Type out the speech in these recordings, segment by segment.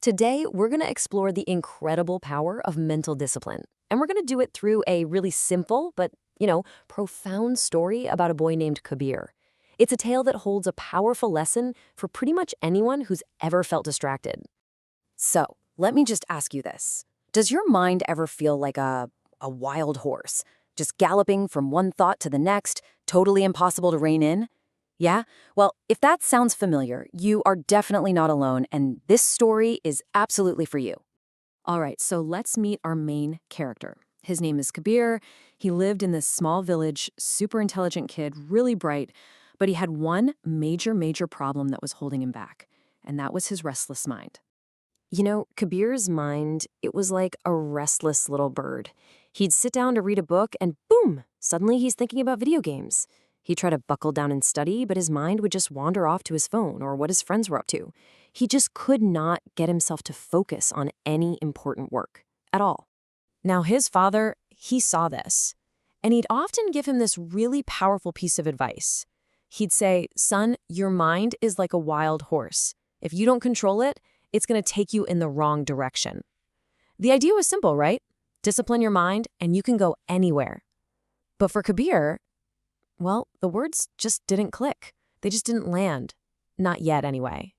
Today, we're going to explore the incredible power of mental discipline. And we're going to do it through a really simple but, profound story about a boy named Kabir. It's a tale that holds a powerful lesson for pretty much anyone who's ever felt distracted. So, let me just ask you this. Does your mind ever feel like a wild horse, just galloping from one thought to the next, totally impossible to rein in? Yeah? Well, if that sounds familiar, you are definitely not alone, and this story is absolutely for you. All right, so let's meet our main character. His name is Kabir. He lived in this small village, super intelligent kid, really bright, but he had one major problem that was holding him back, and that was his restless mind. Kabir's mind, it was like a restless little bird. He'd sit down to read a book and boom, suddenly he's thinking about video games. He'd try to buckle down and study, but his mind would just wander off to his phone or what his friends were up to. He just could not get himself to focus on any important work at all. Now, his father, he saw this, and he'd often give him this really powerful piece of advice. He'd say, "Son, your mind is like a wild horse. If you don't control it, it's going to take you in the wrong direction." The idea was simple, right? Discipline your mind, and you can go anywhere. But for Kabir, well, the words just didn't click. They just didn't land. Not yet, anyway.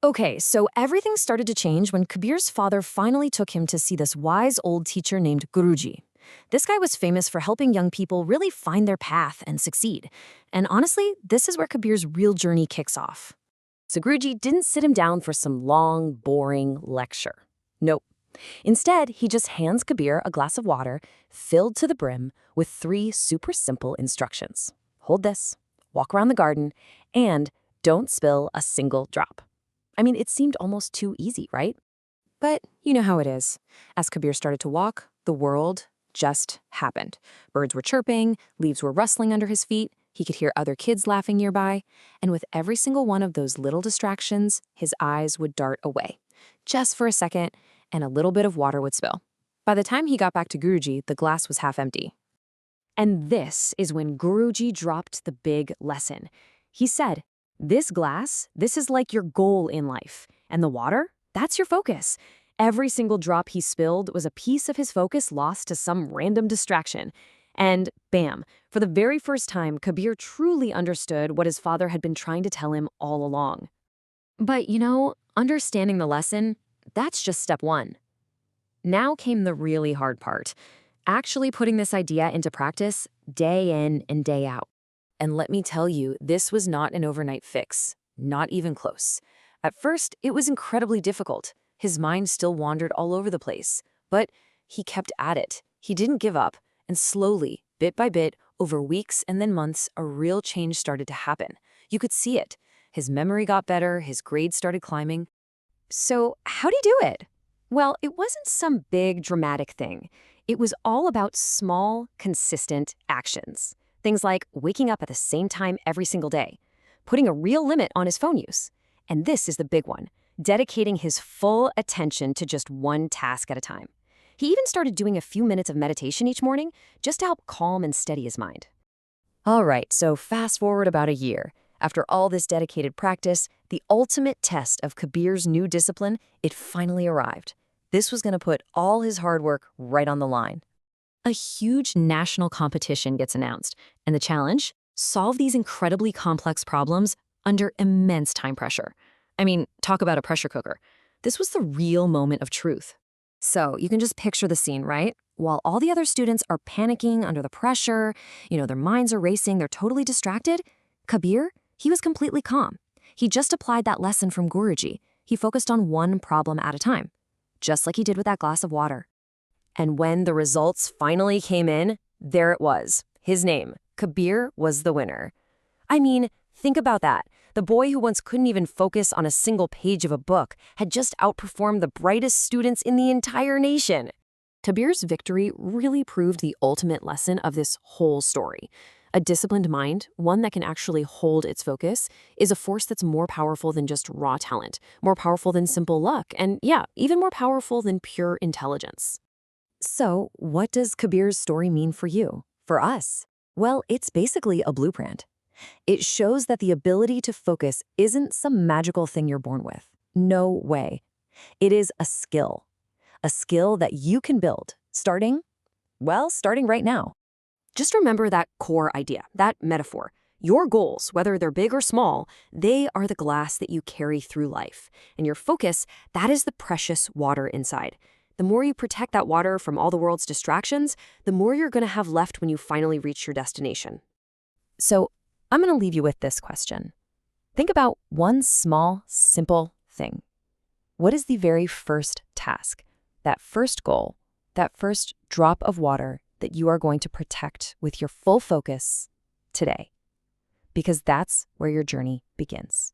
Okay, so everything started to change when Kabir's father finally took him to see this wise old teacher named Guruji. This guy was famous for helping young people really find their path and succeed. And honestly, this is where Kabir's real journey kicks off. So Guruji didn't sit him down for some long, boring lecture. Nope. Instead, he just hands Kabir a glass of water filled to the brim with 3 super simple instructions. Hold this, walk around the garden, and don't spill a single drop. I mean, it seemed almost too easy, right? But you know how it is. As Kabir started to walk, the world just happened. Birds were chirping, leaves were rustling under his feet, he could hear other kids laughing nearby, and with every single one of those little distractions, his eyes would dart away. Just for a second, and a little bit of water would spill. By the time he got back to Guruji, the glass was half empty. And this is when Guruji dropped the big lesson. He said, "This glass, this is like your goal in life. And the water, that's your focus." Every single drop he spilled was a piece of his focus lost to some random distraction. And bam, for the very first time, Kabir truly understood what his father had been trying to tell him all along. But understanding the lesson, that's just step one. Now came the really hard part, actually putting this idea into practice day in and day out. And let me tell you, this was not an overnight fix, not even close. At first, it was incredibly difficult. His mind still wandered all over the place, but he kept at it. He didn't give up, and slowly, bit by bit, over weeks and then months, a real change started to happen. You could see it. His memory got better, his grades started climbing. So how'd he do it? Well, it wasn't some big dramatic thing. It was all about small, consistent actions. Things like waking up at the same time every single day, putting a real limit on his phone use. And this is the big one, dedicating his full attention to just one task at a time. He even started doing a few minutes of meditation each morning just to help calm and steady his mind. All right, so fast forward about a year. After all this dedicated practice, the ultimate test of Kabir's new discipline, it finally arrived. This was going to put all his hard work right on the line. A huge national competition gets announced, and the challenge? Solve these incredibly complex problems under immense time pressure. I mean, talk about a pressure cooker. This was the real moment of truth. So you can just picture the scene, right? While all the other students are panicking under the pressure, their minds are racing, they're totally distracted, Kabir, he was completely calm. He just applied that lesson from Guruji. He focused on one problem at a time, just like he did with that glass of water. And when the results finally came in, there it was. His name, Kabir, was the winner. I mean, think about that. The boy who once couldn't even focus on a single page of a book had just outperformed the brightest students in the entire nation. Kabir's victory really proved the ultimate lesson of this whole story. A disciplined mind, one that can actually hold its focus, is a force that's more powerful than just raw talent, more powerful than simple luck, and even more powerful than pure intelligence. So, what does Kabir's story mean for you, for us? Well, it's basically a blueprint. It shows that the ability to focus isn't some magical thing you're born with. No way. It is a skill that you can build, starting right now. Just remember that core idea, that metaphor. Your goals, whether they're big or small, they are the glass that you carry through life. And your focus, that is the precious water inside. The more you protect that water from all the world's distractions, the more you're going to have left when you finally reach your destination. So, I'm going to leave you with this question. Think about one small, simple thing. What is the very first task, that first goal, that first drop of water that you are going to protect with your full focus today? Because that's where your journey begins.